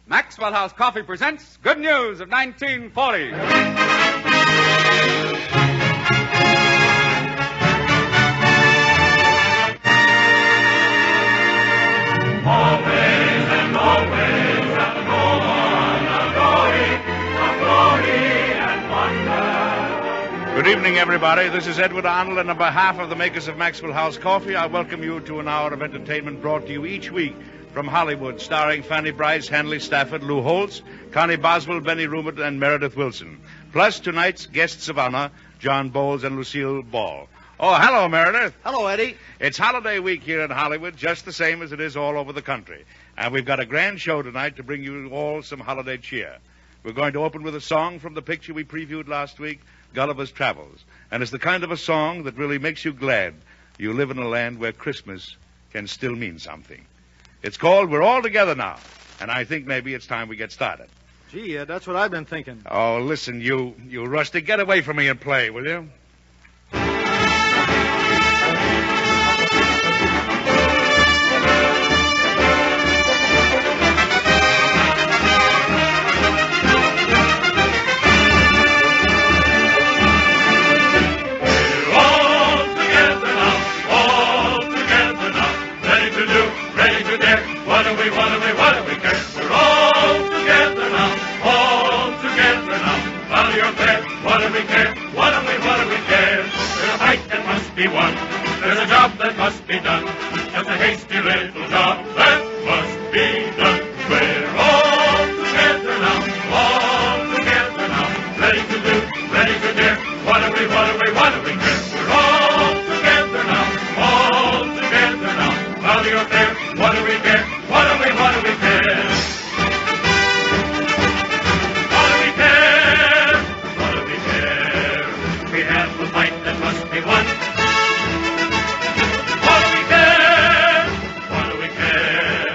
Maxwell House Coffee presents Good News of 1940. Always and always a glory and wonder. Good evening, everybody. This is Edward Arnold, and on behalf of the makers of Maxwell House Coffee, I welcome you to an hour of entertainment brought to you each week from Hollywood, starring Fanny, Brice, Hanley, Stafford, Lou Holtz, Connie, Boswell, Benny, Rubin, and Meredith Wilson. Plus, tonight's guests of honor, John Boles and Lucille Ball. Oh, hello, Meredith. Hello, Eddie. It's holiday week here in Hollywood, just the same as it is all over the country. And we've got a grand show tonight to bring you all some holiday cheer. We're going to open with a song from the picture we previewed last week, Gulliver's Travels. And it's the kind of a song that really makes you glad you live in a land where Christmas can still mean something. It's called We're All Together Now, and I think maybe it's time we get started. Gee, that's what I've been thinking. Oh, listen, you Rusty, get away from me and play, will you? What do we care? We're all together now, all together now. Follow your prayer. What do we care? What do we care? There's a fight that must be won. There's a job that must be done. Just a hasty little job that must be done. We're all together now, all together now. Ready to do, ready to dare. What do we care? We're all together now, all together now. Follow your prayer. What do we care? What do we care? What do we care? What do we care? We have a fight that must be won. What do we care? What do we care?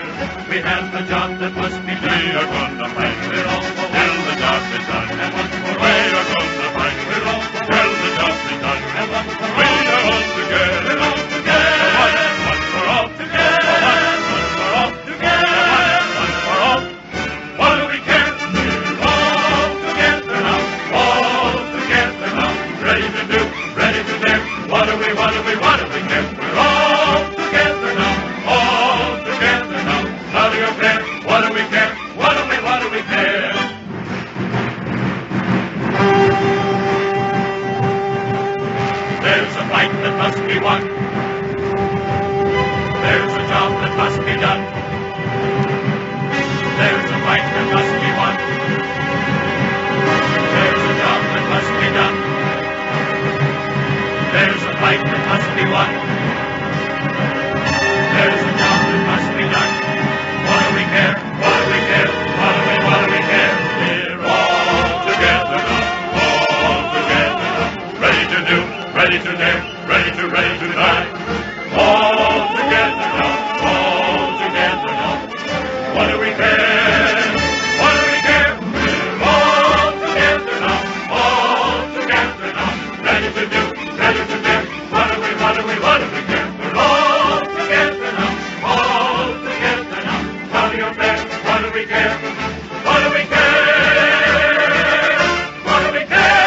We have a job that must be done. We are gonna fight. We're all for till the job is done. And once more we are gonna fight. We're all for till the job is done. And once more we are all together. We're all together. Once we're all together. What do we care? We're all together now, all together now. Follow your prayer. What do we care? What do we care? There's a fight that must be won. There's a job that must be done. There's a fight that must be won. There's a job that must be done. There's a fight that must be won. There's a job that must be done. What do we care? What do we care? What do we care? We're all together now, all together now. Ready to do, ready to dare, ready to die. All together now, all together now. What do we care? What do we care? We're all together now, all together now. Ready to do. What do we care? We're all together now, all together now. Follow your prayer. What do we care? What do we care? What do we care?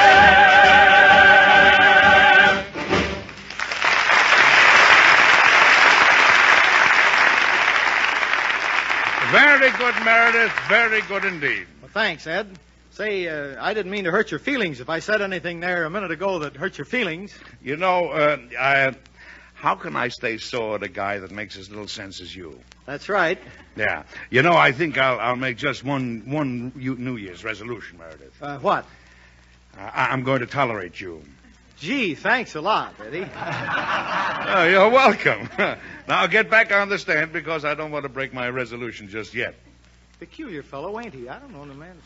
Very good, Meredith. Very good indeed. Well, thanks, Ed. Say, I didn't mean to hurt your feelings if I said anything there a minute ago that hurt your feelings. You know, how can I stay sore at a guy that makes as little sense as you? That's right. Yeah. You know, I think I'll make just one New Year's resolution, Meredith. What? I'm going to tolerate you. Gee, thanks a lot, Eddie. Oh, you're welcome. Now, get back on the stand because I don't want to break my resolution just yet. Peculiar fellow, ain't he? I don't know the man.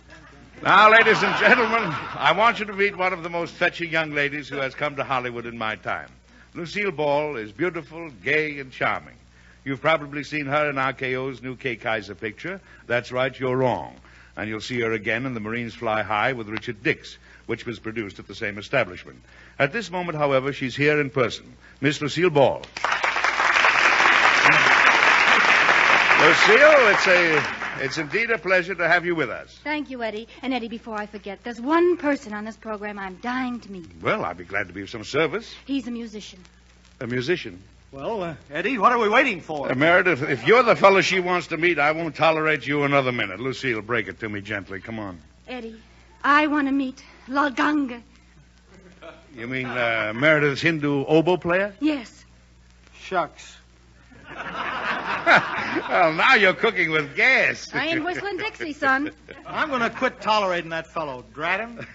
Now, ladies and gentlemen, I want you to meet one of the most fetching young ladies who has come to Hollywood in my time. Lucille Ball is beautiful, gay, and charming. You've probably seen her in RKO's new Kay Kaiser picture. That's right, you're wrong. And you'll see her again in The Marines Fly High with Richard Dix, which was produced at the same establishment. At this moment, however, she's here in person. Miss Lucille Ball. Lucille, It's indeed a pleasure to have you with us. Thank you, Eddie. And, Eddie, before I forget, there's one person on this program I'm dying to meet. Well, I'll be glad to be of some service. He's a musician. A musician? Well, Eddie, what are we waiting for? Meredith, if you're the fellow she wants to meet, I won't tolerate you another minute. Lucille, break it to me gently. Come on. Eddie, I want to meet Lalganga. You mean Meredith's Hindu oboe player? Yes. Shucks. Well, now you're cooking with gas. I ain't whistling Dixie, son. I'm going to quit tolerating that fellow. Drat him.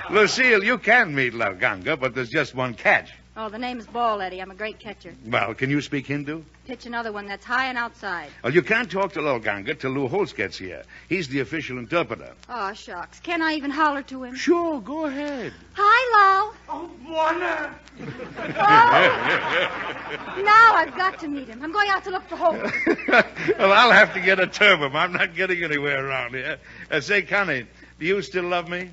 Lucille, you can meet Lalganga, but there's just one catch. Oh, the name's Ball, Eddie. I'm a great catcher. Well, can you speak Hindu? Pitch another one that's high and outside. Well, you can't talk to Lalganga till Lou Holtz gets here. He's the official interpreter. Oh, shucks. Can I even holler to him? Sure, go ahead. Hi, Lal. Oh, Warner. Oh. Now I've got to meet him. I'm going out to look for Holtz. Well, I'll have to get a turbine. I'm not getting anywhere around here. Say, Connie, do you still love me?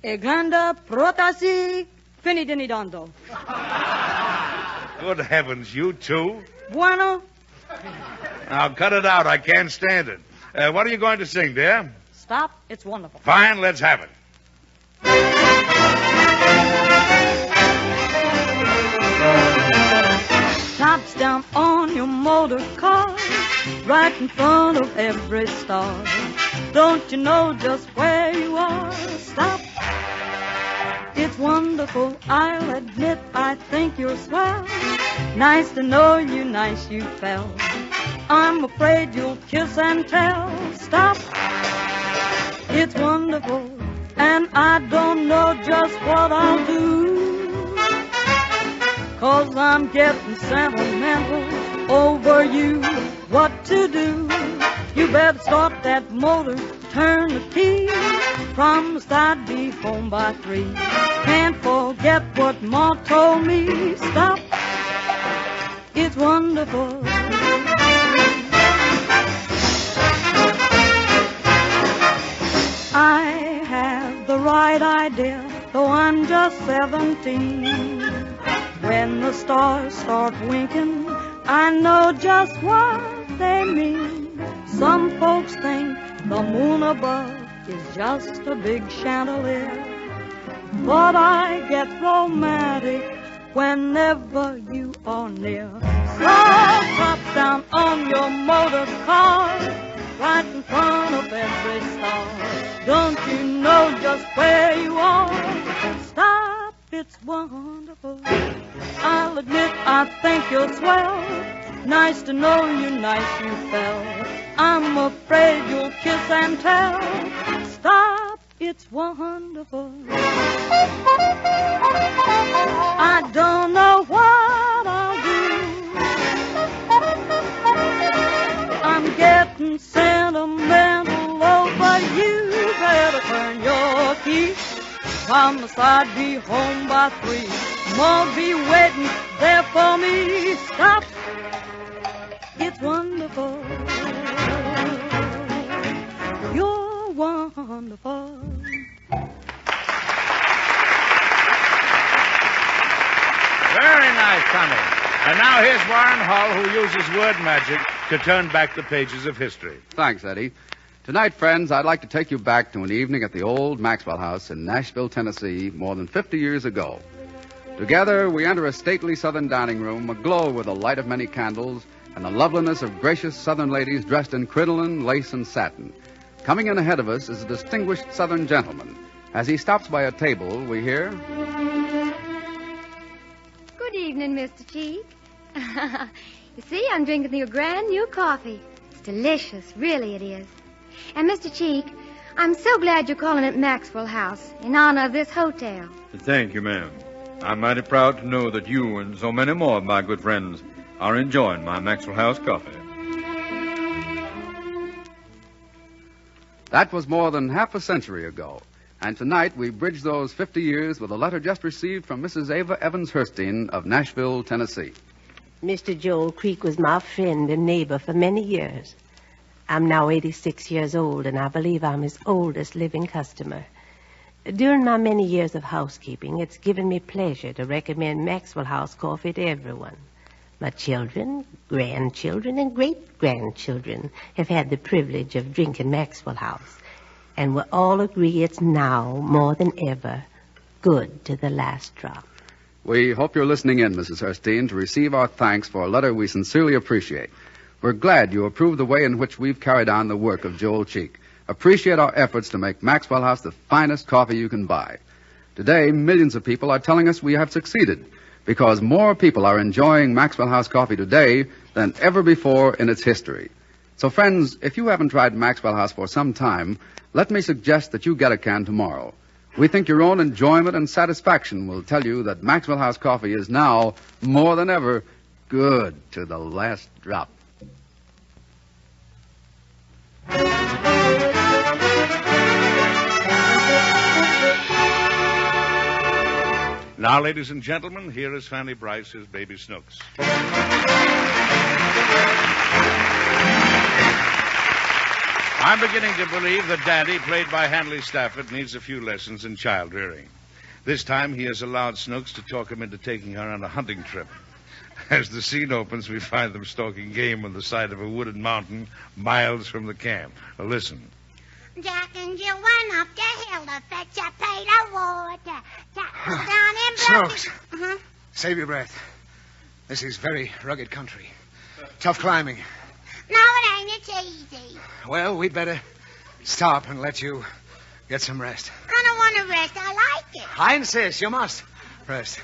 Eglanda protasi finidinidondo. Good heavens, you too? Bueno. Now, cut it out. I can't stand it. What are you going to sing, dear? Stop. It's wonderful. Fine, let's have it. Tops down on your motor car, right in front of every star. Don't you know just where you are? Stop. It's wonderful, I'll admit I think you're swell. Nice to know you, nice you fell. I'm afraid you'll kiss and tell. Stop. It's wonderful, and I don't know just what I'll do. 'Cause I'm getting sentimental over you. What to do? You better start that motor, turn the key. Promised I'd be home by 3. Can't forget what Ma told me. Stop. It's wonderful. I have the right idea, though I'm just 17. When the stars start winking, I know just what they mean. Some folks think the moon above is just a big chandelier, but I get romantic whenever you are near. So drop down on your motor car, right in front of every star. Don't you know just where you are? Stop, it's wonderful. I'll admit I think you're swell. Nice to know you, nice you fell. I'm afraid you'll kiss and tell. Stop, it's wonderful. I don't know what I'll do. I'm getting sentimental over you. Better turn your key. Promise I'd be home by 3. Won't be waiting there for me. Stop. It's wonderful. You're wonderful. Very nice, Connie. And now here's Warren Hall, who uses word magic to turn back the pages of history. Thanks, Eddie. Tonight, friends, I'd like to take you back to an evening at the old Maxwell House in Nashville, Tennessee, more than 50 years ago. Together, we enter a stately southern dining room, aglow with the light of many candles and the loveliness of gracious southern ladies dressed in crinoline, lace, and satin. Coming in ahead of us is a distinguished southern gentleman. As he stops by a table, we hear... Good evening, Mr. Cheek. You see, I'm drinking your brand new coffee. It's delicious, really it is. And, Mr. Cheek, I'm so glad you're calling it Maxwell House in honor of this hotel. Thank you, ma'am. I'm mighty proud to know that you and so many more of my good friends are enjoying my Maxwell House coffee. That was more than half a century ago. And tonight we bridge those 50 years with a letter just received from Mrs. Ava Evans Hurstein of Nashville, Tennessee. Mr. Joel Creek was my friend and neighbor for many years. I'm now 86 years old, and I believe I'm his oldest living customer. During my many years of housekeeping, it's given me pleasure to recommend Maxwell House coffee to everyone. My children, grandchildren, and great-grandchildren have had the privilege of drinking Maxwell House, and we all agree it's now, more than ever, good to the last drop. We hope you're listening in, Mrs. Hurstein, to receive our thanks for a letter we sincerely appreciate. We're glad you approve the way in which we've carried on the work of Joel Cheek. Appreciate our efforts to make Maxwell House the finest coffee you can buy. Today, millions of people are telling us we have succeeded because more people are enjoying Maxwell House coffee today than ever before in its history. So, friends, if you haven't tried Maxwell House for some time, let me suggest that you get a can tomorrow. We think your own enjoyment and satisfaction will tell you that Maxwell House coffee is now, more than ever, good to the last drop. Now, ladies and gentlemen, here is Fanny Brice's Baby Snooks. I'm beginning to believe that Daddy, played by Hanley Stafford, needs a few lessons in child rearing. This time he has allowed Snooks to talk him into taking her on a hunting trip. As the scene opens, we find them stalking game on the side of a wooded mountain miles from the camp. Now, listen. Jack and Jill went up the hill to fetch a pail of water. Jack was down in Snooks, save your breath. This is very rugged country. Tough climbing. No, it ain't. It's easy. Well, we'd better stop and let you get some rest. I don't want to rest. I like it. I insist. You must rest.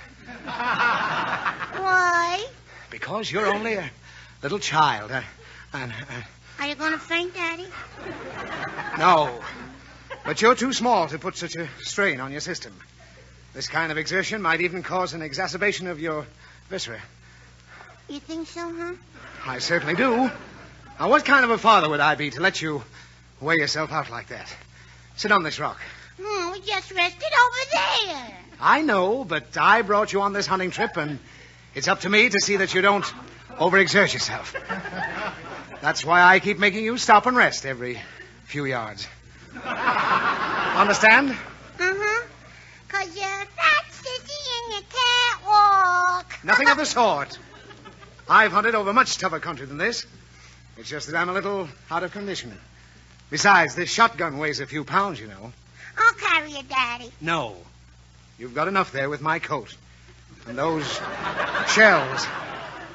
Why? Because you're only a little child. Are you going to faint, Daddy? No. But you're too small to put such a strain on your system. This kind of exertion might even cause an exacerbation of your viscera. You think so, huh? I certainly do. Now, what kind of a father would I be to let you weigh yourself out like that? Sit on this rock. We just rested over there. I know, but I brought you on this hunting trip, and it's up to me to see that you don't overexert yourself. That's why I keep making you stop and rest every few yards. Understand? Uh-huh. 'Cause you're fat, sissy, and you can't walk. Nothing of the sort. I've hunted over much tougher country than this. It's just that I'm a little out of condition. Besides, this shotgun weighs a few pounds, you know. I'll carry it, Daddy. No. You've got enough there with my coat. And those shells.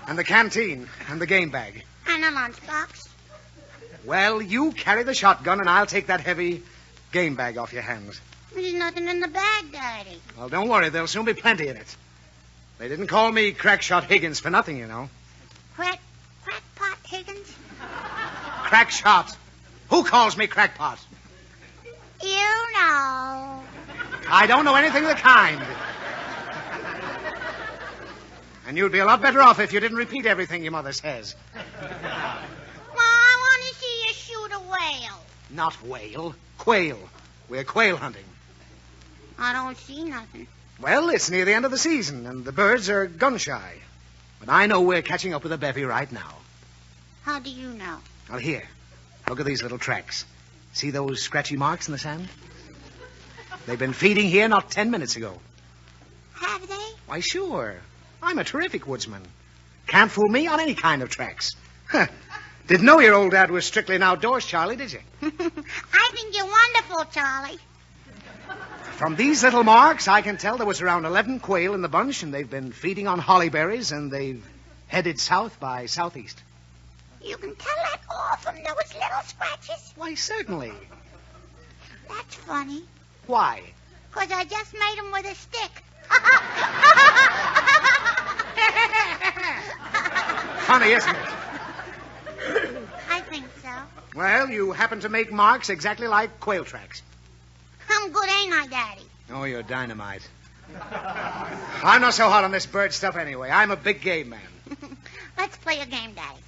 And the canteen. And the game bag. And a lunchbox. Well, you carry the shotgun, and I'll take that heavy game bag off your hands. There's nothing in the bag, Daddy. Well, don't worry. There'll soon be plenty in it. They didn't call me Crackshot Higgins for nothing, you know. Crackpot Higgins? Crackshot. Who calls me crackpot? You know. I don't know anything of the kind. And you'd be a lot better off if you didn't repeat everything your mother says. Ma, I want to see you shoot a whale. Not whale. Quail. We're quail hunting. I don't see nothing. Well, it's near the end of the season, and the birds are gun-shy. But I know we're catching up with a bevy right now. How do you know? Well, here. Look at these little tracks. See those scratchy marks in the sand? They've been feeding here not 10 minutes ago. Have they? Why, sure. I'm a terrific woodsman. Can't fool me on any kind of tracks. Didn't know your old dad was strictly an outdoors, Charlie, did you? I think you're wonderful, Charlie. From these little marks, I can tell there was around 11 quail in the bunch, and they've been feeding on holly berries, and they've headed south by southeast. You can tell that all from those little scratches? Why, certainly. That's funny. Why? 'Cause I just made them with a stick. Funny, isn't it? I think so. Well, you happen to make marks exactly like quail tracks. I'm good, ain't I, Daddy? Oh, you're dynamite. I'm not so hot on this bird stuff anyway. I'm a big game man. Let's play a game, Daddy.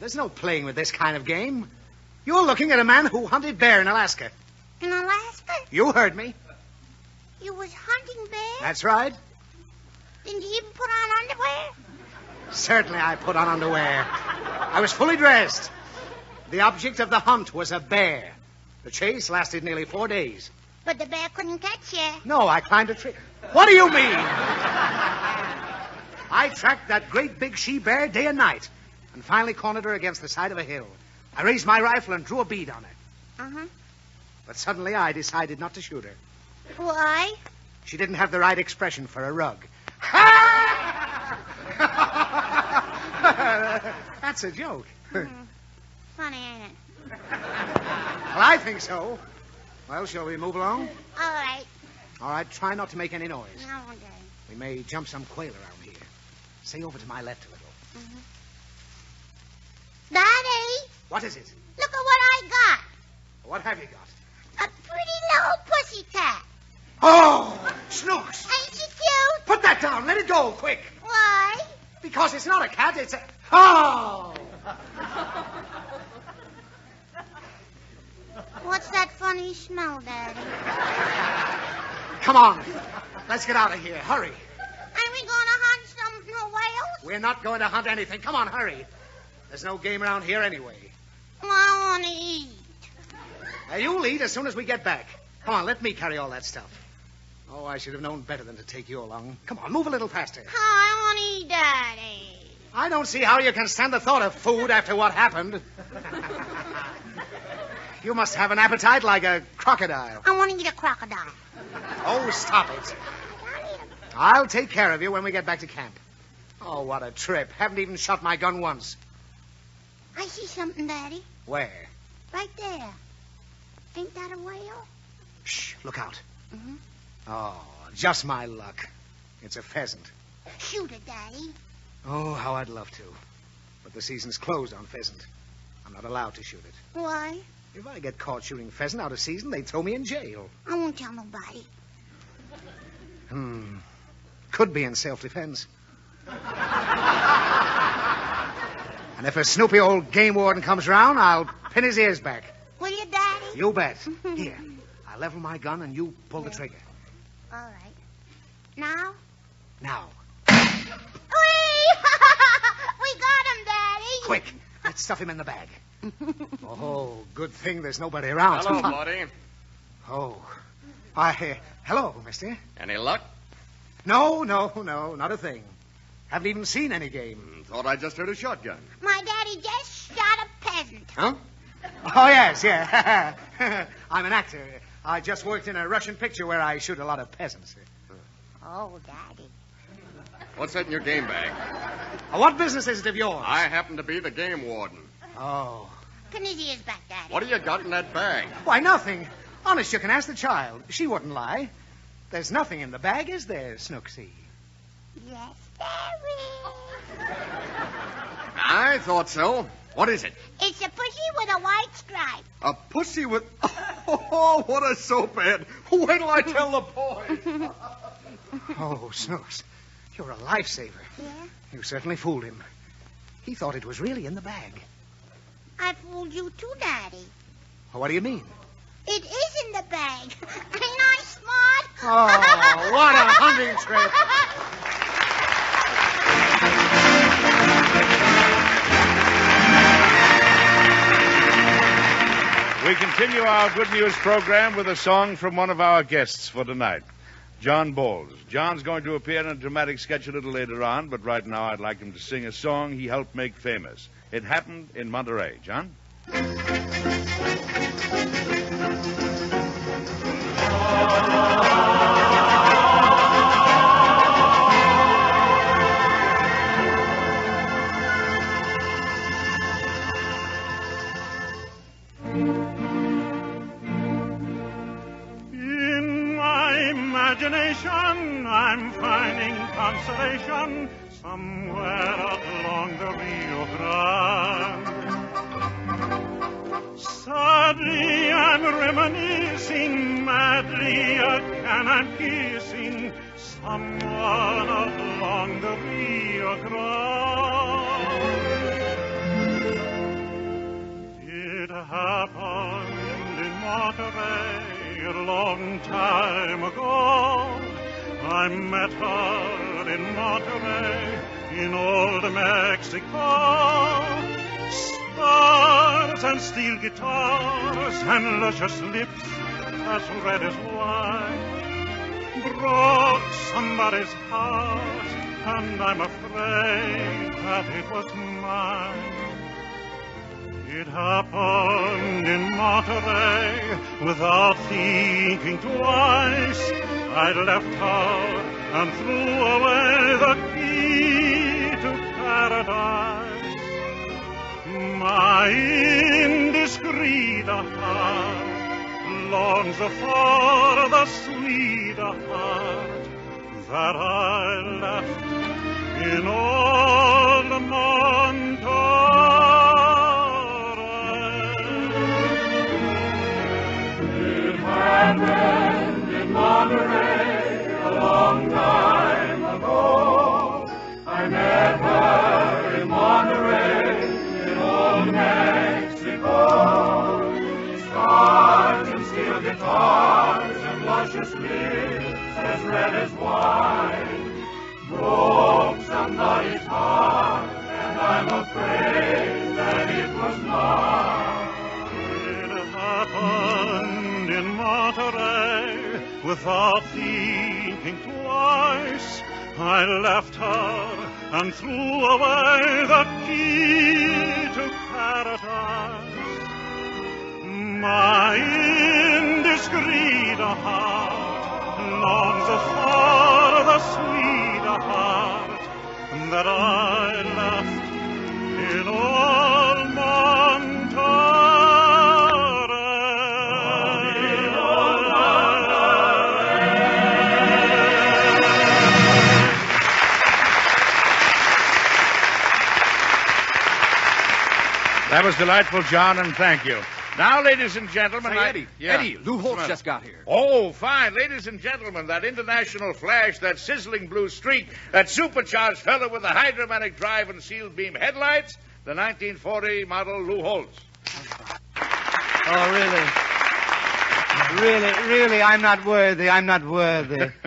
There's no playing with this kind of game. You're looking at a man who hunted bear in Alaska. In Alaska? You heard me. You was hunting bears? That's right. Didn't you even put on underwear? Certainly I put on underwear. I was fully dressed. The object of the hunt was a bear. The chase lasted nearly 4 days. But the bear couldn't catch you. No, I climbed a tree. What do you mean? I tracked that great big she-bear day and night and finally cornered her against the side of a hill. I raised my rifle and drew a bead on her. Uh-huh. But suddenly I decided not to shoot her. Why? She didn't have the right expression for a rug. That's a joke. Funny, ain't it? Well, I think so. Well, shall we move along? All right. All right, try not to make any noise. No, okay. We may jump some quail around here. Stay over to my left a little. Mm-hmm. Daddy! What is it? Look at what I got. What have you got? A pretty little pussy cat. Oh, Snooks! Ain't she cute? Put that down. Let it go, quick. Why? Because it's not a cat, it's a... Oh! What's that funny smell, Daddy? Come on. Let's get out of here. Hurry. Are we going to hunt some whales? We're not going to hunt anything. Come on, hurry. There's no game around here anyway. I want to eat. Now, you'll eat as soon as we get back. Come on, let me carry all that stuff. Oh, I should have known better than to take you along. Come on, move a little faster. Oh, I want to eat, Daddy. I don't see how you can stand the thought of food after what happened. You must have an appetite like a crocodile. I want to eat a crocodile. Oh, stop it. I'll take care of you when we get back to camp. Oh, what a trip. Haven't even shot my gun once. I see something, Daddy. Where? Right there. Ain't that a whale? Shh, look out. Mm-hmm. Oh, just my luck. It's a pheasant. Shoot it, Daddy. Oh, how I'd love to. But the season's closed on pheasant. I'm not allowed to shoot it. Why? If I get caught shooting pheasant out of season, they'd throw me in jail. I won't tell nobody. Could be in self-defense. And if a snoopy old game warden comes around, I'll pin his ears back. Will you, Daddy? You bet. Here, I'll level my gun and you pull the trigger. All right. Now? Now. Whee! We got him, Daddy. Quick, let's stuff him in the bag. Oh, good thing there's nobody around. Hello, buddy. Oh. Hello, mister. Any luck? No, not a thing. Haven't even seen any game. Thought I just heard a shotgun. My daddy just shot a peasant. Huh? Oh, yes, yeah. I'm an actor. I just worked in a Russian picture where I shoot a lot of peasants. Oh, Daddy. What's that in your game bag? What business is it of yours? I happen to be the game warden. Oh. Pin his ears back, Daddy. What do you got in that bag? Why, nothing. Honest, you can ask the child. She wouldn't lie. There's nothing in the bag, is there, Snooksy? Yes, there is. I thought so. What is it? It's a pussy with a white stripe. A pussy with... Oh, what a soaphead. Wait till I tell the boys. Oh, Snooks, you're a lifesaver. Yeah? You certainly fooled him. He thought it was really in the bag. I fooled you too, Daddy. Oh, what do you mean? It is in the bag. Ain't I smart? Oh, what a hunting trip. We continue our Good News program with a song from one of our guests for tonight, John Boles. John's going to appear in a dramatic sketch a little later on, but right now I'd like him to sing a song he helped make famous. It happened in Monterey. John? Imagination, I'm finding consolation somewhere along the Rio Grande. Sadly, I'm reminiscing, madly again I'm kissing someone along the Rio Grande. It happened in Monterey a long time ago. I met her in Monterey, in old Mexico. Stars and steel guitars and luscious lips as red as wine broke somebody's heart and I'm afraid that it was mine. It happened in Monterey without thinking twice. I left her and threw away the key to paradise. My indiscreet heart longs for the sweet heart that I left in old Monterey. It happened in Monterey a long time ago. I met her in Monterey in old Mexico. Stars and steel guitars and luscious lips as red as wine broke somebody's heart, and I'm afraid that it was mine. It happened in Monterey without thinking twice. I left her and threw away the key to paradise. My indiscreet heart longs for the sweet heart that I left in old That was delightful, John, and thank you. Now, ladies and gentlemen... Say, Eddie. Yeah. Eddie, Lou Holtz just got here. Oh, fine. Ladies and gentlemen, that international flash, that sizzling blue streak, that supercharged fellow with the hydromatic drive and sealed beam headlights, the 1940 model Lou Holtz. Oh, really? Really, I'm not worthy.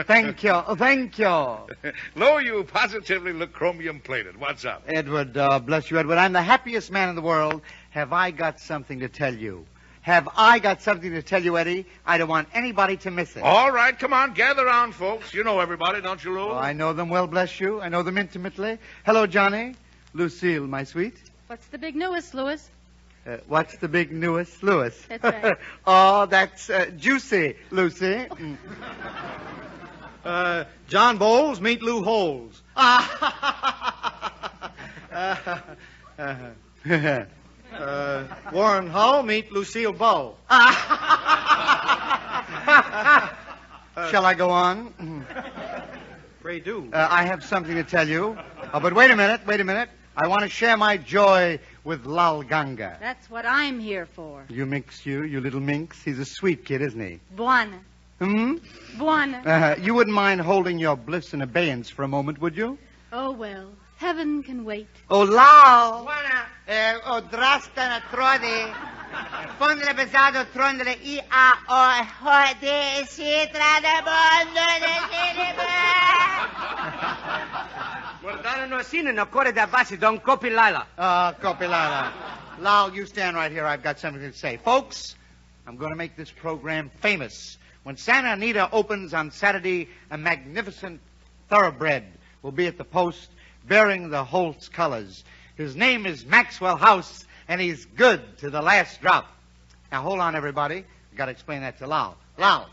Thank you. Lou, you positively look chromium-plated. What's up? Edward, bless you, Edward. I'm the happiest man in the world. Have I got something to tell you? Eddie? I don't want anybody to miss it. All right, come on, gather round, folks. You know everybody, don't you, Lou? Oh, I know them well, bless you. I know them intimately. Hello, Johnny. Lucille, my sweet. What's the big newest, Louis? What's the big newest, Louis? That's right. Oh, that's juicy, Lucy. John Boles, meet Lou Holes. Warren Hull, meet Lucille Bow. Shall I go on? Pray do. I have something to tell you. But wait a minute. I want to share my joy with Lal Ganga. That's what I'm here for. You little minx. He's a sweet kid, isn't he? Buona. Buona. You wouldn't mind holding your bliss in abeyance for a moment, would you? Oh, well. Heaven can wait. Oh, Lal. Buona. Odrasta na trodi. Fondre pesado trondre I-A-O. Hode si trade bondo de siniba. Mordano no sine no core da basi don Kopi Lila. Kopi Lila. Lal, you stand right here. I've got something to say. Folks, I'm going to make this program famous. When Santa Anita opens on Saturday, a magnificent thoroughbred will be at the post bearing the Holtz colors. His name is Maxwell House, and he's good to the last drop. Now, hold on, everybody. I've got to explain that to Lal. Lal.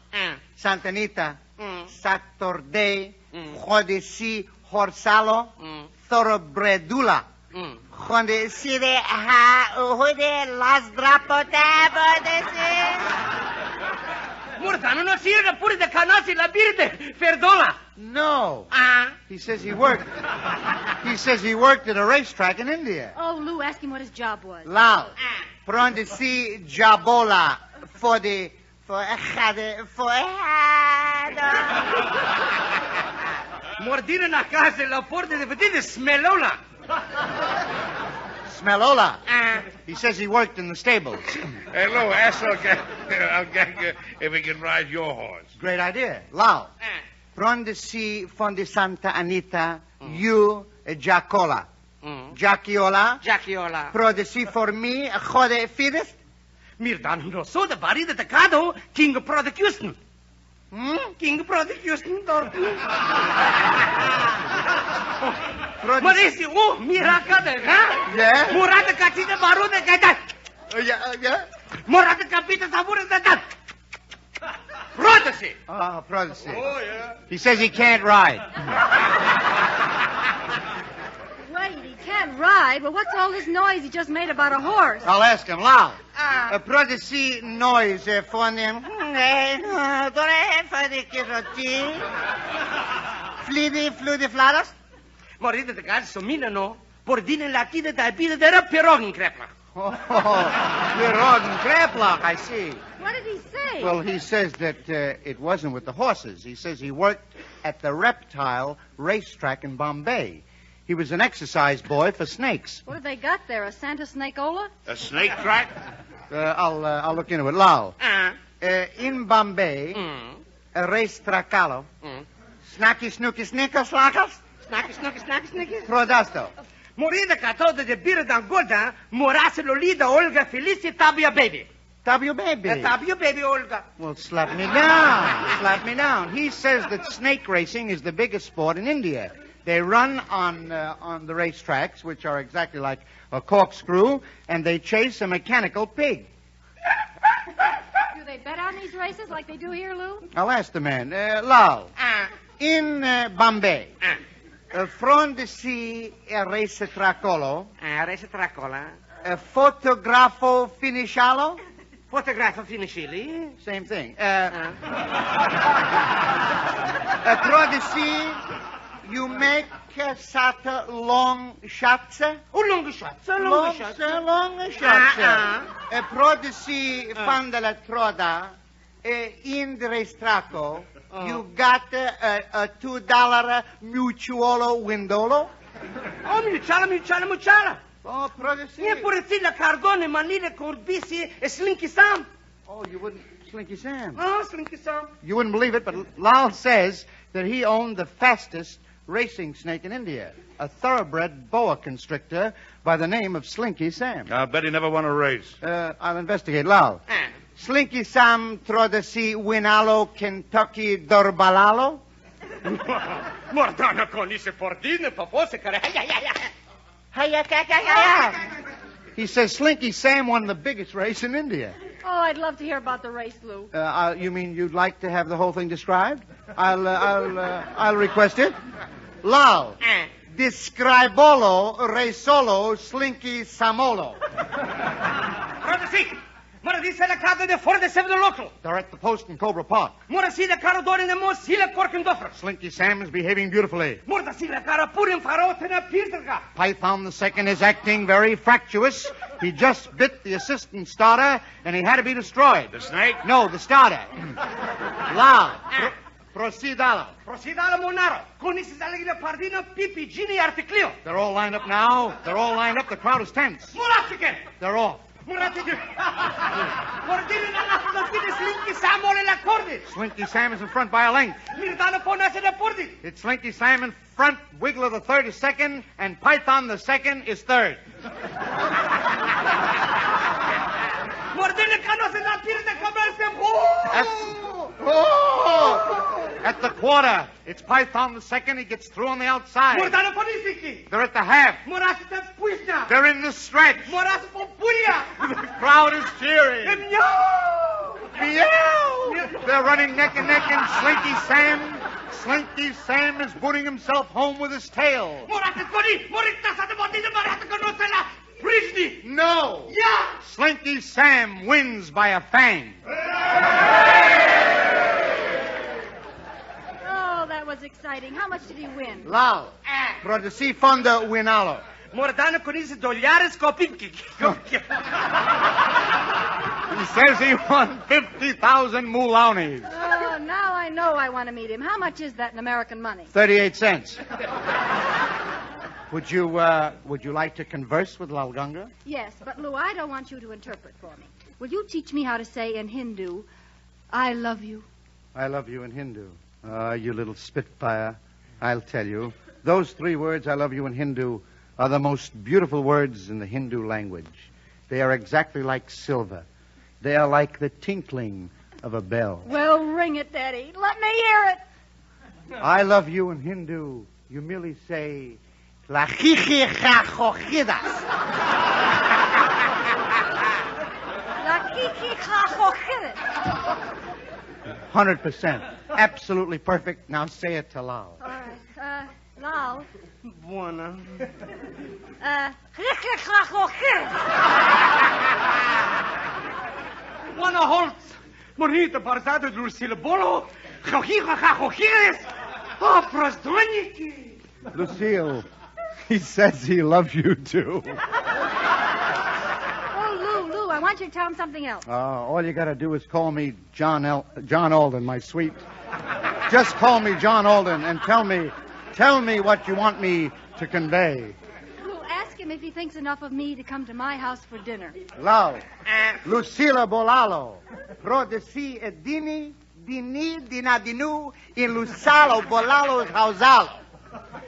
Santa Anita. Saturday. Hodisi Horsalo. Thoroughbredula. Honde si de ha uhude las drapota Mordano no sine puri de canasi la birde. Perdona. No. He says he worked at a racetrack in India. Oh, Lou, ask him what his job was. Lal. Pronde si jabola for Mordina na casa la porta de vedere smelola. Smelola. He says he worked in the stables. Hey, Lou, ask Alganga if he can ride your horse. Great idea. Lal. Pronde si fondi Santa Anita, you Giacola. Giacchiola. Pronde si for me, jode fides. Mirdano no so the bari de tacado, King Prosecution. King Prosecution, Dorton. Marisi, miraka de, ha? Yeah? Murata katita baru de kata. Yeah? Murata kapita sabur de kata. Protesi. Oh, Protesi. Oh, yeah. He says he can't ride. Wait, he can't ride? Well, what's all this noise he just made about a horse? I'll ask him. Lau. Protesi noise von dem... Fluide fladas? Morita de kata somina no. Por dine latide da pide de piroggenkrepler. Oh, Piroggenkrepler, I see. What did he say? Well, he says that it wasn't with the horses. He says he worked at the reptile racetrack in Bombay. He was an exercise boy for snakes. What have they got there, a Santa Snakeola? A snake track? I'll look into it. Lal. In Bombay, a racetracalo. Snacky, snooky, snickers, slackers? Snacky, snicky. Prodasto. Morida kato de bira d'Angola, morase lolida Olga Felici tabia baby. Tabio baby. Tabia baby Olga. Well, slap me down. Slap me down. He says that snake racing is the biggest sport in India. They run on the racetracks, which are exactly like a corkscrew, and they chase a mechanical pig. Do they bet on these races like they do here, Lou? I'll ask the man. Lal. In Bombay. Front de si racetracolo. Racetracola. Fotografo finishalo. Fotografo finiscili. Same thing. Prodisi, you make such long shots. Long shots. Long shots. Prodisi fan della troda. In the racetraco. You got a $2 mutuolo windolo? Oh, muciala. Oh, Prodisi. Yeah, Purizilla, Cardone, Manile, Corbisi, e Slinky Sam. Oh, you wouldn't... Slinky Sam. Oh, Slinky Sam. You wouldn't believe it, but Lal says that he owned the fastest racing snake in India, a thoroughbred boa constrictor by the name of Slinky Sam. I'll bet he never won a race. I'll investigate. Lal. Slinky Sam Trodesi Winalo Kentucky Dorbalalo? Mordana con ise fordine, papose care. He says Slinky Sam won the biggest race in India. Oh, I'd love to hear about the race, Lou. You mean you'd like to have the whole thing described? I'll request it. Lal. Describolo Resolo Slinky Samolo. Mora dice la casa de Ford de Seven local. They're at the post in Cobra Park. Mora si la cara door in the most sila Korkendoffer. Slinky Sam is behaving beautifully. Mora si la cara pur in farot in a pirterga. Python the second is acting very fractious. He just bit the assistant starter, and he had to be destroyed. The snake? No, the starter. Lal. Procidalo. Procidalo Monaro. Con isi salegile pardino pipi gini articlio. They're all lined up now. They're all lined up. The crowd is tense. Moratiken. They're off. Slinky Sam is in front by a length. It's Slinky Sam in front, Wiggler the third is second, and Python the second is third. At the quarter, it's Python the second. He gets through on the outside. They're at the half. They're in the stretch. The crowd is cheering. Meow! They're running neck and neck, and Slinky Sam is booting himself home with his tail. No! Yeah! Slinky Sam wins by a fang. Oh, that was exciting. How much did he win? Lal. Prodesi Fonda Winalo. Mordano con isi $2 copinki. He says he won 50,000 mulaunis. Oh, now I know I want to meet him. How much is that in American money? 38 cents. Would you like to converse with Lalgunga? Yes, but Lou, I don't want you to interpret for me. Will you teach me how to say in Hindu, I love you? I love you in Hindu. You little spitfire. I'll tell you. Those 3 words, I love you in Hindu, are the most beautiful words in the Hindu language. They are exactly like silver. They are like the tinkling of a bell. Well, ring it, Daddy. Let me hear it. I love you in Hindu You merely say, Tlajijijajojidas. Tlajijijajojidas. 100%. Absolutely perfect. Now say it to Lal. All right. Lal. Buona. Buona Holtz. Morita Barzada Lucille Bolo. Jojijajojidas. Oh, простойники. Lucille, he says he loves you too. Oh, Lou, I want you to tell him something else. All you got to do is call me John Alden, my sweet. Just call me John Alden and tell me what you want me to convey. Lou, ask him if he thinks enough of me to come to my house for dinner. Lau, Lucille Bolalo, prodesi edini, dini, dinadinu, in Lusalo Bolalo's hausalo.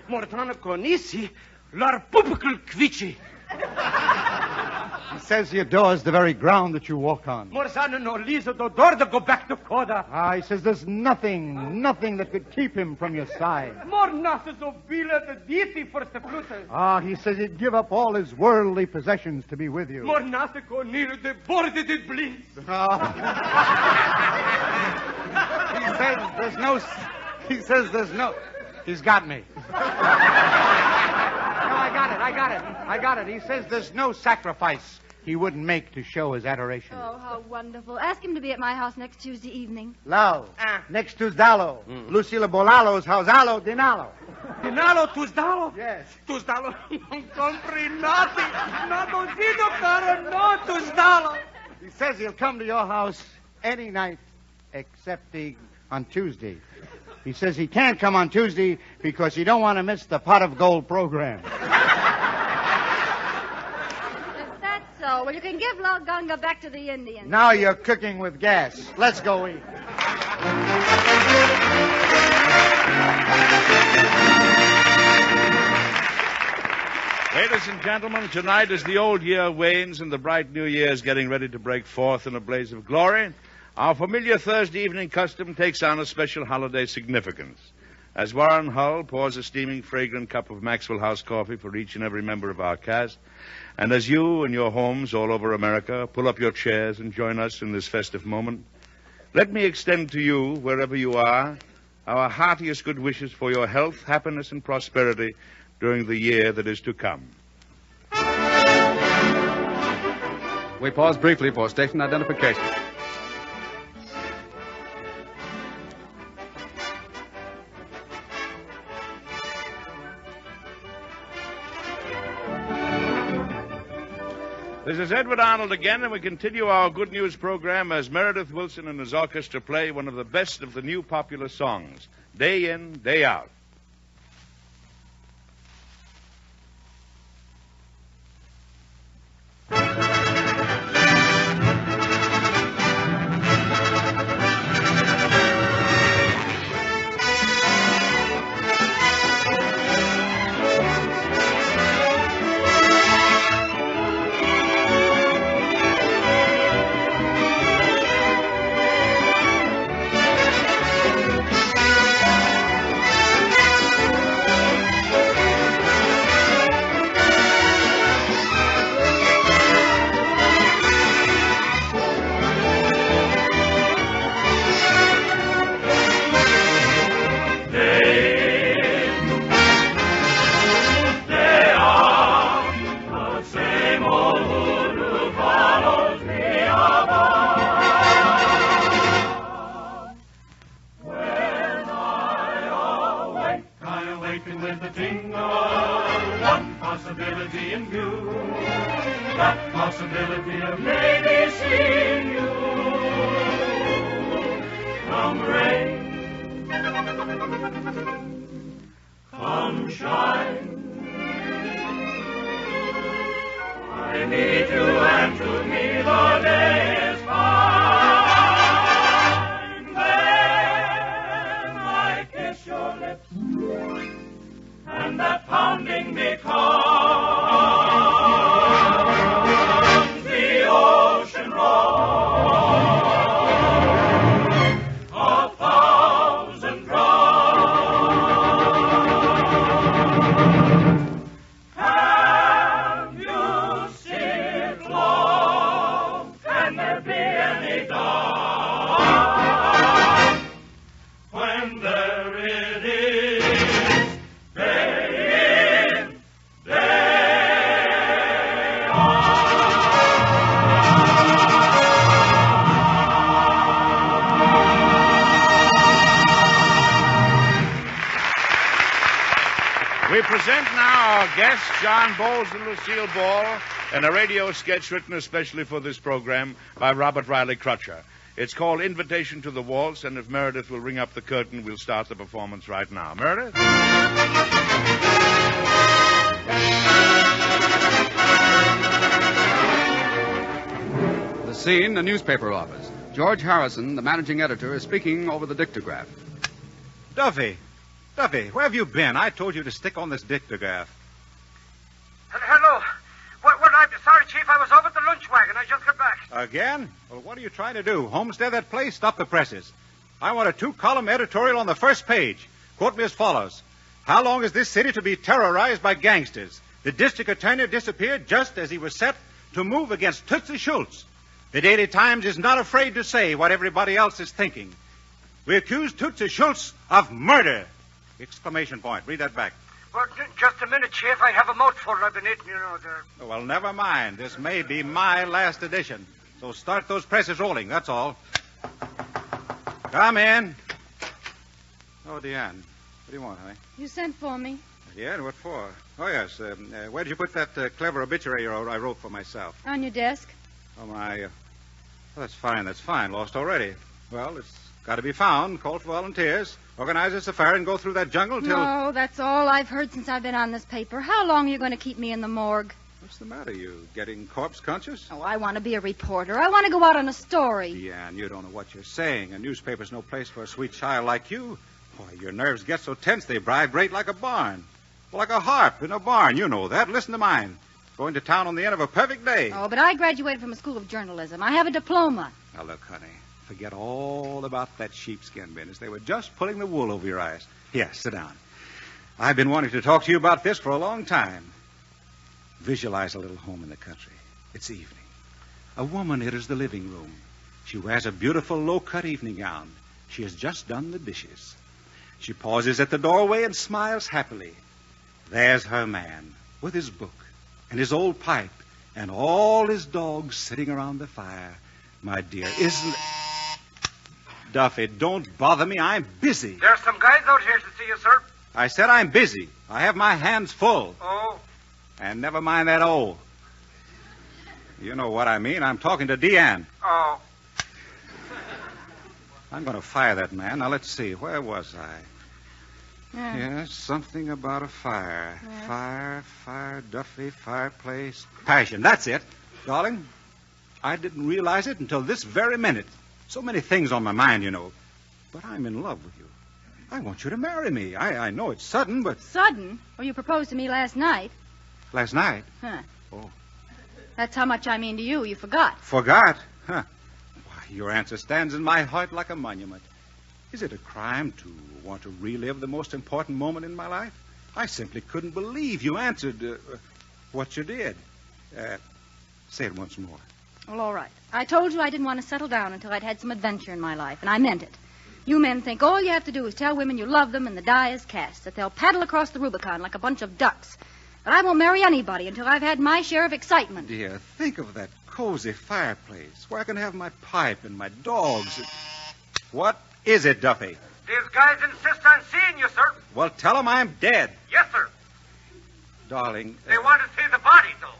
Mortana Conisi, lar pupukul kvici. He says he adores the very ground that you walk on. Morsana no Lisa do Dorda go back to Koda. He says there's nothing that could keep him from your side. More nasas of Bila the deity for the Plutus. He says he'd give up all his worldly possessions to be with you. More nasako near the border did bliss. He says there's no... He's got me. No, I got it. He says there's no sacrifice he wouldn't make to show his adoration. Oh, how wonderful. Ask him to be at my house next Tuesday evening. Lao, next Tuesdalo. Lucille Bolalo's hausalo dinalo. Dinalo Tuesdalo? Yes. Tuesdalo. Non compri nothing. No dido caro, no Tuesdalo. He says he'll come to your house any night excepting on Tuesday. He says he can't come on Tuesday because he don't want to miss the Pot of Gold program. If that's so, well, you can give La Ganga back to the Indians. Now you're cooking with gas. Let's go eat. Ladies and gentlemen, tonight as the old year wanes and the bright new year is getting ready to break forth in a blaze of glory, our familiar Thursday evening custom takes on a special holiday significance. As Warren Hull pours a steaming, fragrant cup of Maxwell House coffee for each and every member of our cast, and as you in your homes all over America pull up your chairs and join us in this festive moment, let me extend to you, wherever you are, our heartiest good wishes for your health, happiness, and prosperity during the year that is to come. We pause briefly for station identification. This is Edward Arnold again, and we continue our good news program as Meredith Wilson and his orchestra play one of the best of the new popular songs, Day In, Day Out. present now our guests, John Boles and Lucille Ball, in a radio sketch written especially for this program by Robert Riley Crutcher. It's called Invitation to the Waltz, and if Meredith will ring up the curtain, we'll start the performance right now. Meredith? The scene, the newspaper office. George Harrison, the managing editor, is speaking over the dictograph. Duffy, where have you been? I told you to stick on this dictograph. Hello. I'm sorry, Chief. I was over at the lunch wagon. I just got back. Again? Well, what are you trying to do? Homestead that place? Stop the presses. I want a 2-column editorial on the first page. Quote me as follows. How long is this city to be terrorized by gangsters? The district attorney disappeared just as he was set to move against Tootsie Schultz. The Daily Times is not afraid to say what everybody else is thinking. We accuse Tootsie Schultz of murder! Exclamation point. Read that back. Well, just a minute, Chief. I have a mouthful I've been eating, there. Well, never mind. This may be my last edition. So start those presses rolling, that's all. Come in. Oh, Deanne. What do you want, honey? You sent for me. Yeah, what for? Oh, yes. Where did you put that clever obituary I wrote for myself? On your desk. Oh, my... Oh, that's fine. Lost already. Well, it's got to be found. Call for volunteers. Organize a safari and go through that jungle till... No, that's all I've heard since I've been on this paper. How long are you going to keep me in the morgue? What's the matter? You getting corpse conscious? Oh, I want to be a reporter. I want to go out on a story. Deanne, you don't know what you're saying. A newspaper's no place for a sweet child like you. Why, your nerves get so tense they vibrate like a barn. Well, like a harp in a barn. You know that. Listen to mine. Going to town on the end of a perfect day. Oh, but I graduated from a school of journalism. I have a diploma. Now, look, honey. Forget all about that sheepskin business. They were just pulling the wool over your eyes. Here, sit down. I've been wanting to talk to you about this for a long time. Visualize a little home in the country. It's evening. A woman enters the living room. She wears a beautiful low-cut evening gown. She has just done the dishes. She pauses at the doorway and smiles happily. There's her man with his book and his old pipe and all his dogs sitting around the fire. My dear, isn't... Duffy, don't bother me. I'm busy. There's some guys out here to see you, sir. I said I'm busy. I have my hands full. Oh? And never mind that oh. You know what I mean. I'm talking to Deanne. Oh. I'm going to fire that man. Now, let's see. Where was I? Yes, something about a fire. Yes. Fire, Duffy, fireplace, passion. That's it. Darling, I didn't realize it until this very minute. So many things on my mind, you know. But I'm in love with you. I want you to marry me. I know it's sudden, but... Sudden? Well, you proposed to me last night. Last night? Huh. Oh. That's how much I mean to you. You forgot. Forgot? Huh. Why, your answer stands in my heart like a monument. Is it a crime to want to relive the most important moment in my life? I simply couldn't believe you answered what you did. Say it once more. Well, all right. I told you I didn't want to settle down until I'd had some adventure in my life, and I meant it. You men think all you have to do is tell women you love them and the die is cast, that they'll paddle across the Rubicon like a bunch of ducks. But I won't marry anybody until I've had my share of excitement. Dear, think of that cozy fireplace where I can have my pipe and my dogs. What is it, Duffy? These guys insist on seeing you, sir. Well, tell them I'm dead. Yes, sir. Darling. They want to see the body, though.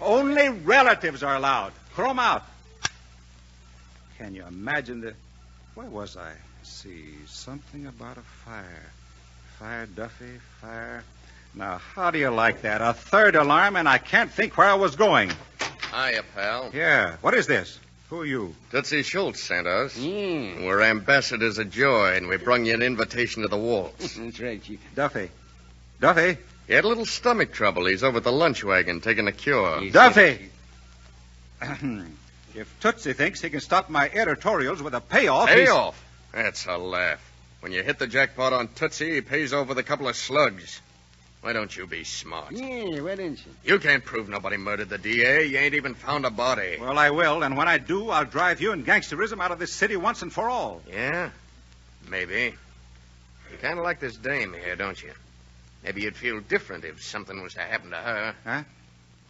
Only relatives are allowed. Throw them out. Can you imagine the... Where was I? Let's see. Something about a fire. Fire, Duffy, fire. Now, how do you like that? A third alarm, and I can't think where I was going. Hiya, pal. Yeah. What is this? Who are you? Tootsie Schultz sent us. We're ambassadors of joy, and we brung you an invitation to the waltz. That's right, Chief. Duffy. He had a little stomach trouble. He's over at the lunch wagon taking a cure. Duffy! If Tootsie thinks he can stop my editorials with a payoff... Payoff? That's a laugh. When you hit the jackpot on Tootsie, he pays over with a couple of slugs. Why don't you be smart? Yeah, why don't you? You can't prove nobody murdered the DA. You ain't even found a body. Well, I will, and when I do, I'll drive you and gangsterism out of this city once and for all. Yeah? Maybe. You kind of like this dame here, don't you? Maybe you'd feel different if something was to happen to her. Huh?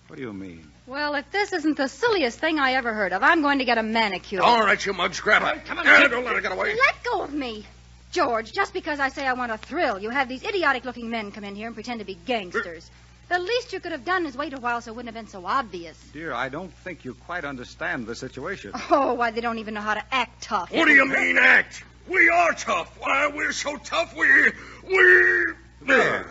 What do you mean? Well, if this isn't the silliest thing I ever heard of, I'm going to get a manicure. All right, you mug scrapper. Come on, Don't let her get away. Let go of me. George, just because I say I want a thrill, you have these idiotic-looking men come in here and pretend to be gangsters. The least you could have done is wait a while so it wouldn't have been so obvious. Dear, I don't think you quite understand the situation. Oh, why, they don't even know how to act tough. What do you mean, act? We are tough. Why, we're so tough, we... There.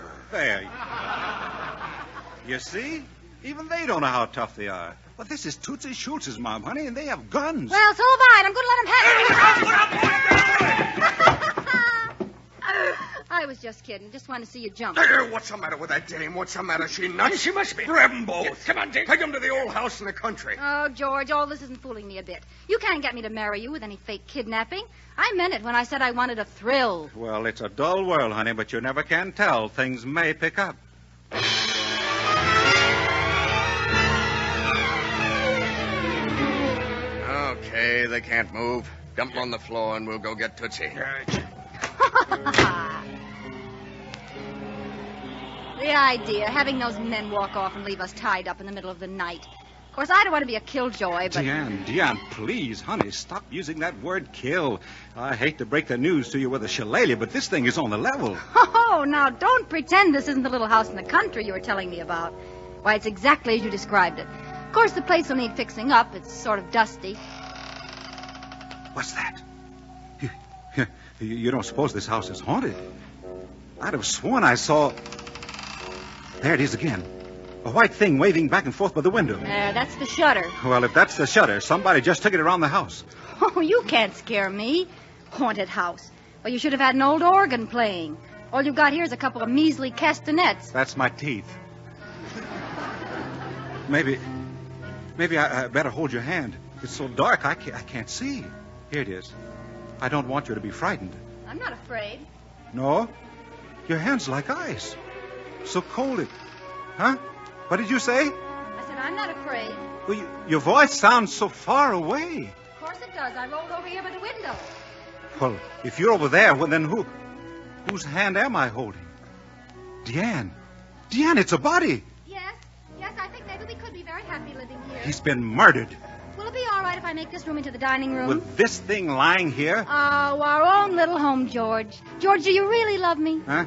You see? Even they don't know how tough they are. But this is Tootsie Schultz's mom, honey, and they have guns. Well, so have I, and I'm going to let them have it. I was just kidding. Just wanted to see you jump. There, what's the matter with that dame? What's the matter? She nuts? She must be. Grab them both. Yes, come on, Dick. Take them to the old house in the country. Oh, George, all this isn't fooling me a bit. You can't get me to marry you with any fake kidnapping. I meant it when I said I wanted a thrill. Well, it's a dull world, honey, but you never can tell. Things may pick up. Okay, they can't move. Dump them on the floor and we'll go get Tootsie. The idea, having those men walk off and leave us tied up in the middle of the night. Of course, I don't want to be a killjoy, but... Deanne, please, honey, stop using that word kill. I hate to break the news to you with a shillelagh, but this thing is on the level. Oh, now, don't pretend this isn't the little house in the country you were telling me about. Why, it's exactly as you described it. Of course, the place will need fixing up. It's sort of dusty. What's that? You don't suppose this house is haunted? I'd have sworn I saw... There it is again. A white thing waving back and forth by the window. That's the shutter. Well, if that's the shutter, somebody just took it around the house. Oh, you can't scare me. Haunted house. Well, you should have had an old organ playing. All you've got here is a couple of measly castanets. That's my teeth. Maybe I better hold your hand. It's so dark, I can't see. Here it is. I don't want you to be frightened. I'm not afraid. No? Your hand's like ice. So cold it... Huh? What did you say? I said I'm not afraid. Well, your voice sounds so far away. Of course it does. I rolled over here by the window. Well, if you're over there, well, then whose hand am I holding? Deanne, it's a body. Yes, I think maybe we could be very happy living here. He's been murdered. Will it be all right if I make this room into the dining room? With this thing lying here? Oh, our own little home, George. George, do you really love me? Huh?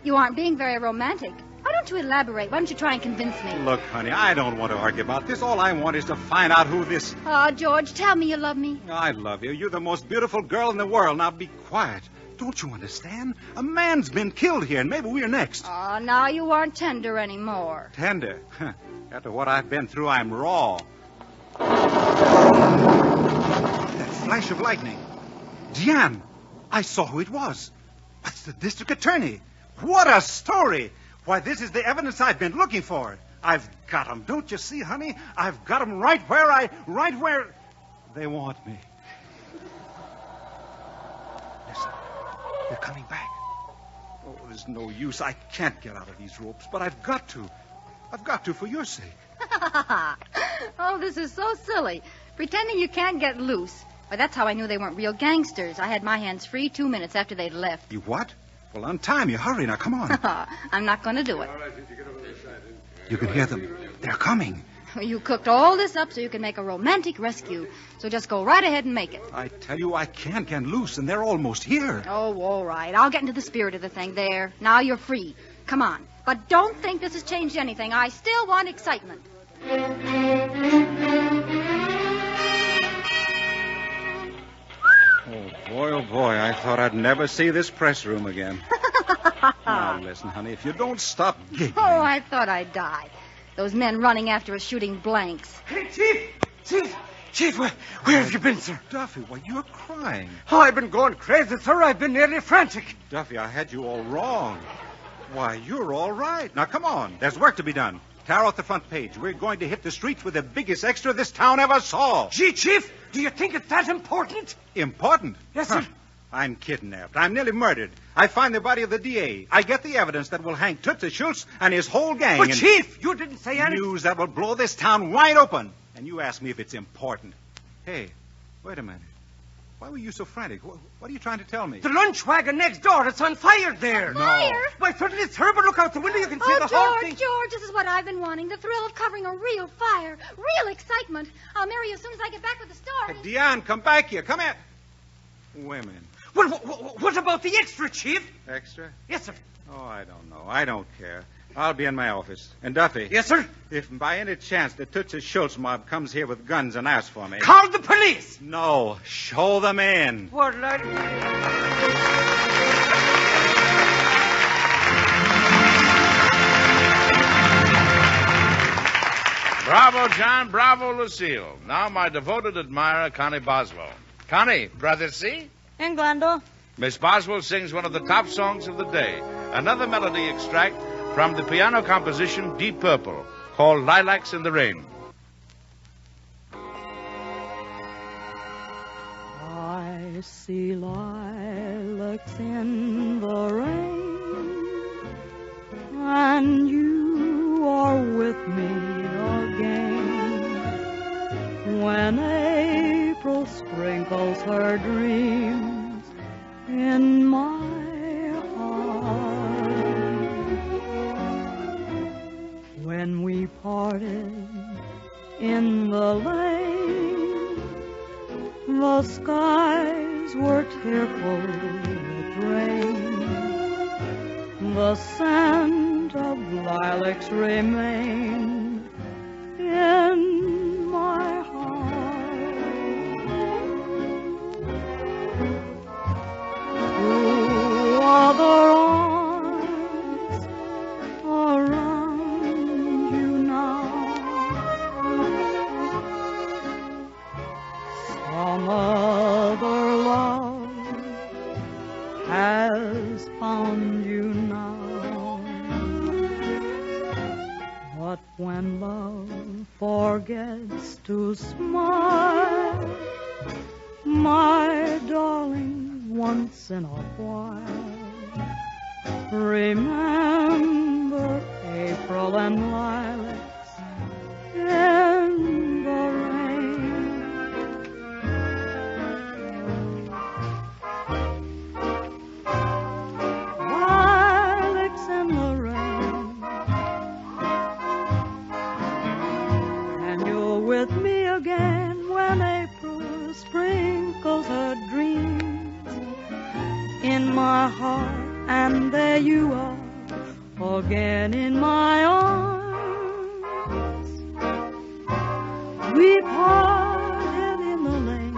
You aren't being very romantic. Why don't you elaborate? Why don't you try and convince me? Look, honey, I don't want to argue about this. All I want is to find out who this... Oh, George, tell me you love me. I love you. You're the most beautiful girl in the world. Now be quiet. Don't you understand? A man's been killed here, and maybe we're next. Oh, now you aren't tender anymore. Tender? After what I've been through, I'm raw. That flash of lightning. Deanne, I saw who it was. That's the district attorney. What a story. Why, this is the evidence I've been looking for. I've got him. Don't you see, honey? I've got him right where they want me. Listen, they're coming back. Oh, there's no use. I can't get out of these ropes, but I've got to. I've got to for your sake. Oh, this is so silly. Pretending you can't get loose. Why, that's how I knew they weren't real gangsters. I had my hands free 2 minutes after they'd left. You what? Well, untie me. Hurry now. Come on. I'm not going to do it. You can hear them. They're coming. You cooked all this up so you can make a romantic rescue. So just go right ahead and make it. I tell you, I can't get loose, and they're almost here. Oh, all right. I'll get into the spirit of the thing. There. Now you're free. Come on. But don't think this has changed anything. I still want excitement. Oh, boy, I thought I'd never see this press room again. Now, listen, honey, if you don't stop giggling... Oh, I thought I'd die. Those men running after us shooting blanks. Hey, Chief, where have you been, sir? Duffy, why, you're crying. Oh, I've been going crazy, sir. I've been nearly frantic. Duffy, I had you all wrong. Why, you're all right. Now, come on. There's work to be done. Tear out the front page. We're going to hit the streets with the biggest extra this town ever saw. Gee, Chief, do you think it's that important? Important? Yes, sir. I'm kidnapped. I'm nearly murdered. I find the body of the DA. I get the evidence that will hang Tootsie Schultz and his whole gang. But, Chief, you didn't say anything. News that will blow this town wide open. And you ask me if it's important. Hey, wait a minute. Why were you so frantic? What are you trying to tell me? The lunch wagon next door. It's on fire there. Fire? Why, certainly it's terrible. Look out the window. You can see the whole thing. George, this is what I've been wanting. The thrill of covering a real fire. Real excitement. I'll marry you as soon as I get back with the story. Hey, Deanne, come back here. Come here. Women. What about the extra, Chief? Extra? Yes, sir. Oh, I don't know. I don't care. I'll be in my office. And Duffy. Yes, sir? If by any chance the Tootsie Schultz mob comes here with guns and asks for me... Call the police! No. Show them in. What, lad? Bravo, John. Bravo, Lucille. Now my devoted admirer, Connie Boswell. Connie, brother, see? England. Miss Boswell sings one of the top songs of the day. Another melody extract from the piano composition Deep Purple, called Lilacs in the Rain. I see lilacs in the rain, and you are with me again. When April sprinkles her dreams in my heart, when we parted in the lane, the skies were tearful with rain. The scent of lilacs remained in my heart. Through other arms around you now, some other love has found you now. But when love forgets to smile, my darling, once in a while, remember April and lilacs in the rain. Lilacs in the rain, and you're with me again when April sprinkles her dreams in my heart, and there you are again in my arms. We parted in the lane.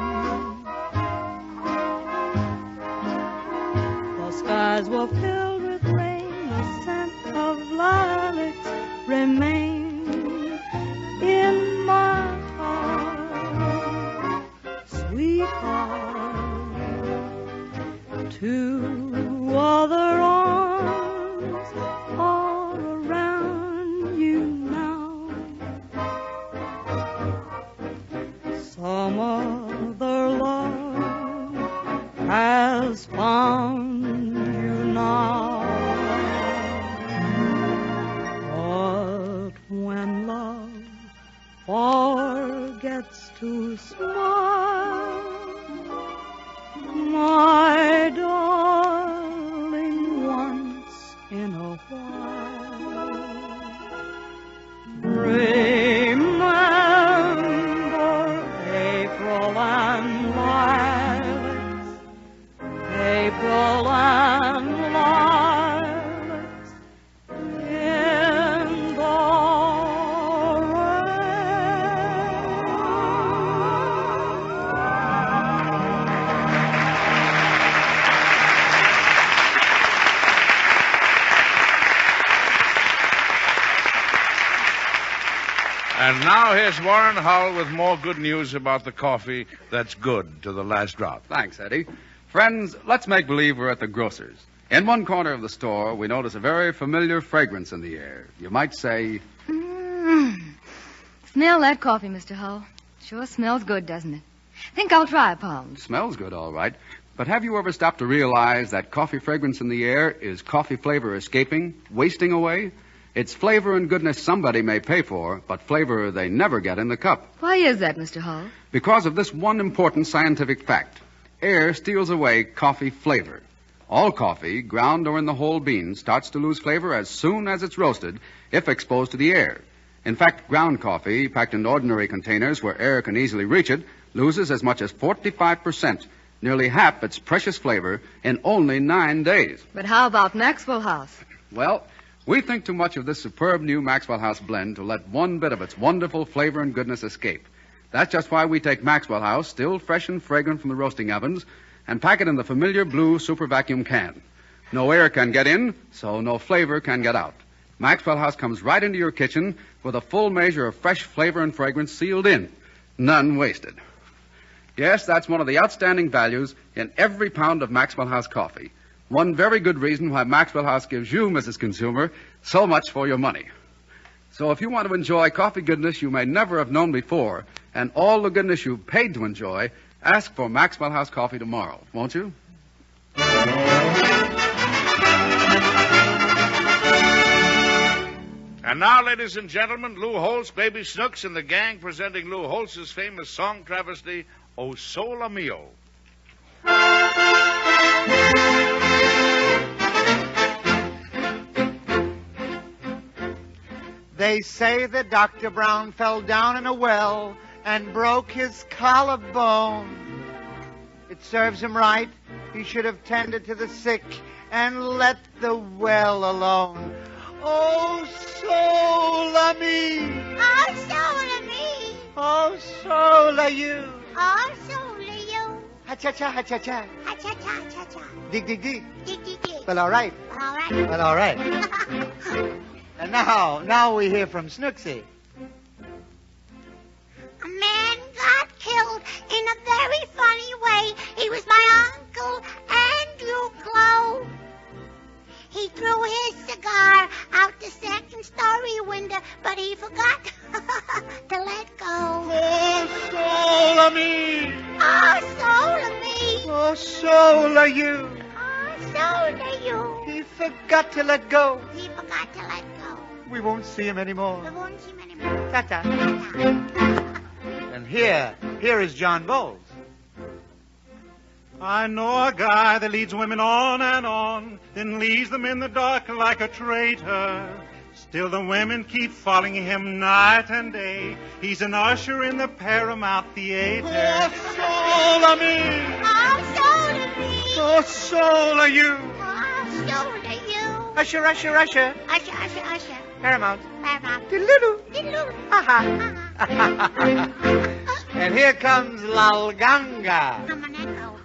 The skies were filled with rain. The scent of lilacs remained in my heart. Sweetheart, two other arms are around you now. Some other love has found you now. But when love forgets to smile, my darling, once in a while, remember April and lilacs, April and lilacs in the And now here's Warren Hull with more good news about the coffee that's good to the last drop. Thanks, Eddie. Friends, let's make believe we're at the grocer's. In one corner of the store, we notice a very familiar fragrance in the air. You might say... Smell that coffee, Mr. Hull. Sure smells good, doesn't it? Think I'll try a pound. Smells good, all right. But have you ever stopped to realize that coffee fragrance in the air is coffee flavor escaping, wasting away? It's flavor and goodness somebody may pay for, but flavor they never get in the cup. Why is that, Mr. Hull? Because of this one important scientific fact. Air steals away coffee flavor. All coffee, ground or in the whole bean, starts to lose flavor as soon as it's roasted, if exposed to the air. In fact, ground coffee, packed in ordinary containers where air can easily reach it, loses as much as 45% nearly half its precious flavor in only 9 days. But how about Maxwell House? Well, we think too much of this superb new Maxwell House blend to let one bit of its wonderful flavor and goodness escape. That's just why we take Maxwell House, still fresh and fragrant from the roasting ovens, and pack it in the familiar blue super vacuum can. No air can get in, so no flavor can get out. Maxwell House comes right into your kitchen with a full measure of fresh flavor and fragrance sealed in. None wasted. Yes, that's one of the outstanding values in every pound of Maxwell House coffee. One very good reason why Maxwell House gives you, Mrs. Consumer, so much for your money. So if you want to enjoy coffee goodness you may never have known before, and all the goodness you've paid to enjoy, ask for Maxwell House coffee tomorrow, won't you? And now, ladies and gentlemen, Lou Holtz, Baby Snooks, and the gang presenting Lou Holtz's famous song travesty, O Sole Mio. They say that Dr. Brown fell down in a well and broke his collarbone. It serves him right. He should have tended to the sick and let the well alone. Oh, soul of me. Oh, soul of me. Oh, soul of you. Oh, soul of you. Ha-cha-cha, ha-cha-cha. Ha-cha-cha, ha-cha-cha. Dig, dig, dig. Dig, dig, dig. Well, all right. All right. Well, all right. And now we hear from Snooksy. A man got killed in a very funny way. He was my Uncle Andrew Glow. He threw his cigar out the second-story window, but he forgot to let go. Oh, soul of me. Oh, soul of me. Oh, soul of you. Oh, soul of you. He forgot to let go. He forgot to let go. We won't see him anymore. We won't see him anymore. Ta-ta. And here is John Boles. I know a guy that leads women on, then leaves them in the dark like a traitor. Still the women keep following him night and day. He's an usher in the Paramount Theater. Oh, soul of me. Oh, soul of me. Oh, soul of you. Oh, soul of you. Usher, usher, usher. Usher, usher, usher. Paramount. Paramount. Diddle-doo. Diddle-doo. Ha-ha. And here comes Lalganga. Come on, echo.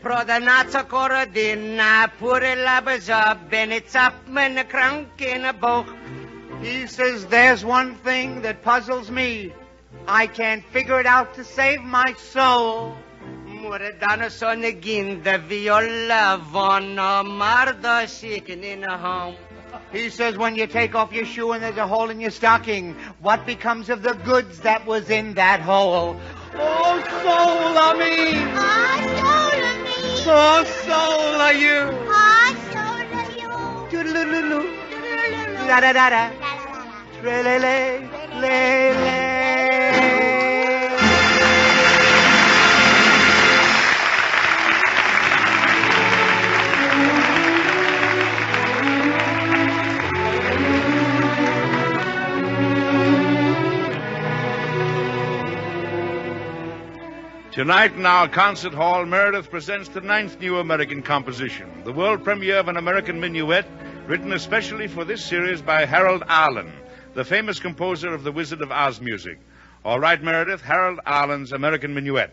Prodanatsa korodina, pure labaza, benitsap men krank in a boch. He says, there's one thing that puzzles me. I can't figure it out to save my soul. Muradana sonagin, the viola, von marda shaken in a home. He says, when you take off your shoe and there's a hole in your stocking, what becomes of the goods that was in that hole? Oh, soul of me. Oh, soul of me. Oh, soul of you. Oh, soul of you. Doodle-doo-doo-doo. La-da-da-da. Tre-le-le. Le-le. Tonight in our concert hall, Meredith presents the 9th new American composition, the world premiere of an American minuet written especially for this series by Harold Arlen, the famous composer of the Wizard of Oz music. All right, Meredith, Harold Arlen's American minuet.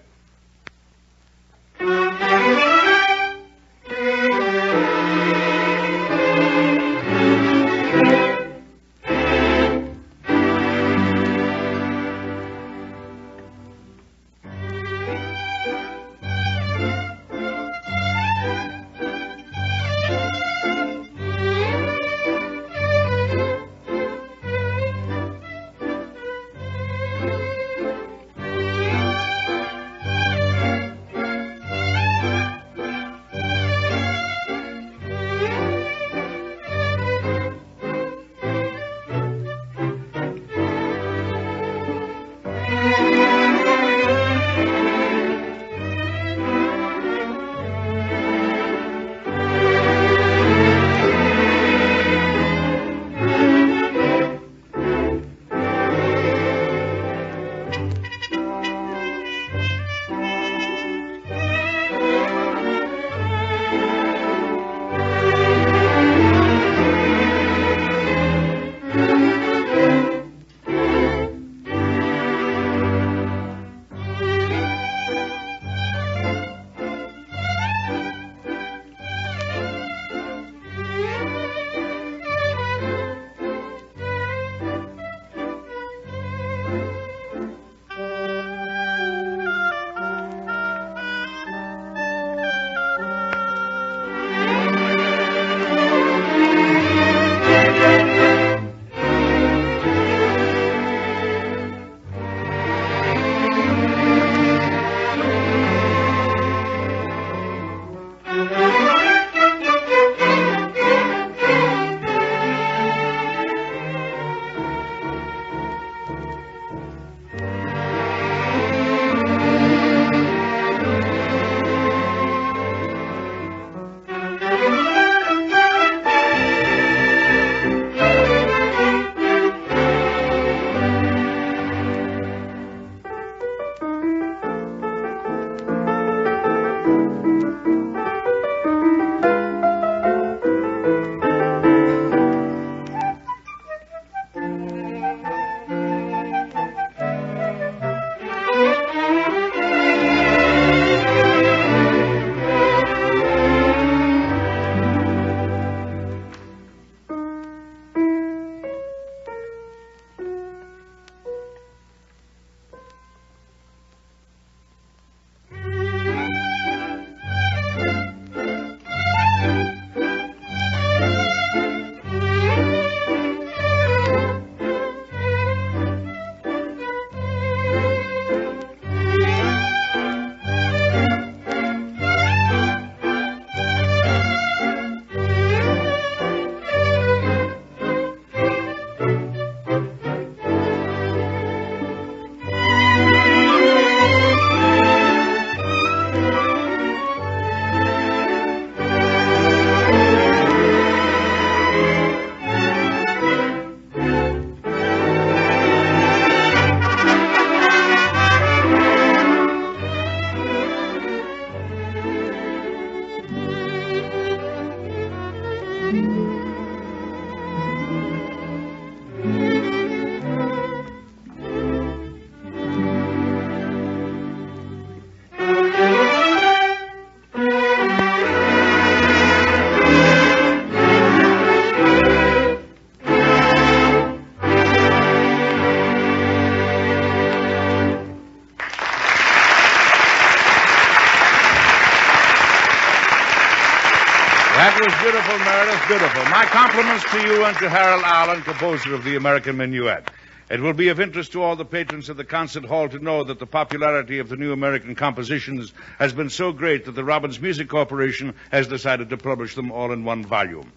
was beautiful, Meredith, beautiful. My compliments to you and to Harold Allen, composer of the American Minuet. It will be of interest to all the patrons of the concert hall to know that the popularity of the new American compositions has been so great that the Robbins Music Corporation has decided to publish them all in one volume.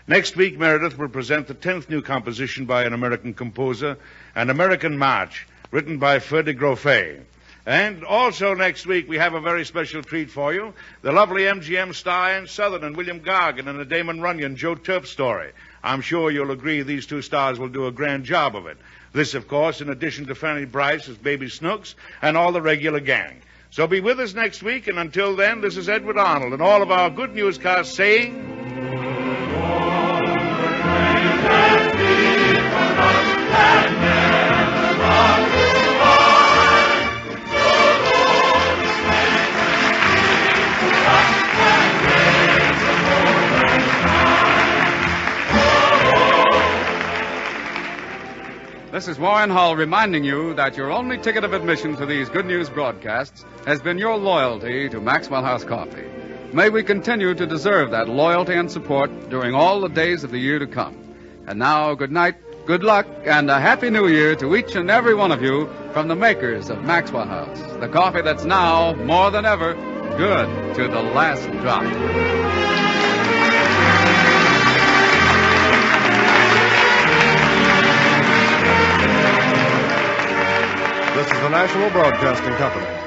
Next week, Meredith will present the 10th new composition by an American composer, an American March, written by Ferdinand Groffet. And also next week, we have a very special treat for you, the lovely MGM star Ann Sothern and William Gargan in a Damon Runyon, Joe Turp story. I'm sure you'll agree these two stars will do a grand job of it. This, of course, in addition to Fanny Brice as Baby Snooks and all the regular gang. So be with us next week, and until then, this is Edward Arnold and all of our good newscasts saying... This is Warren Hull reminding you that your only ticket of admission to these good news broadcasts has been your loyalty to Maxwell House Coffee. May we continue to deserve that loyalty and support during all the days of the year to come. And now, good night, good luck, and a Happy New Year to each and every one of you from the makers of Maxwell House, the coffee that's now, more than ever, good to the last drop. This is the National Broadcasting Company.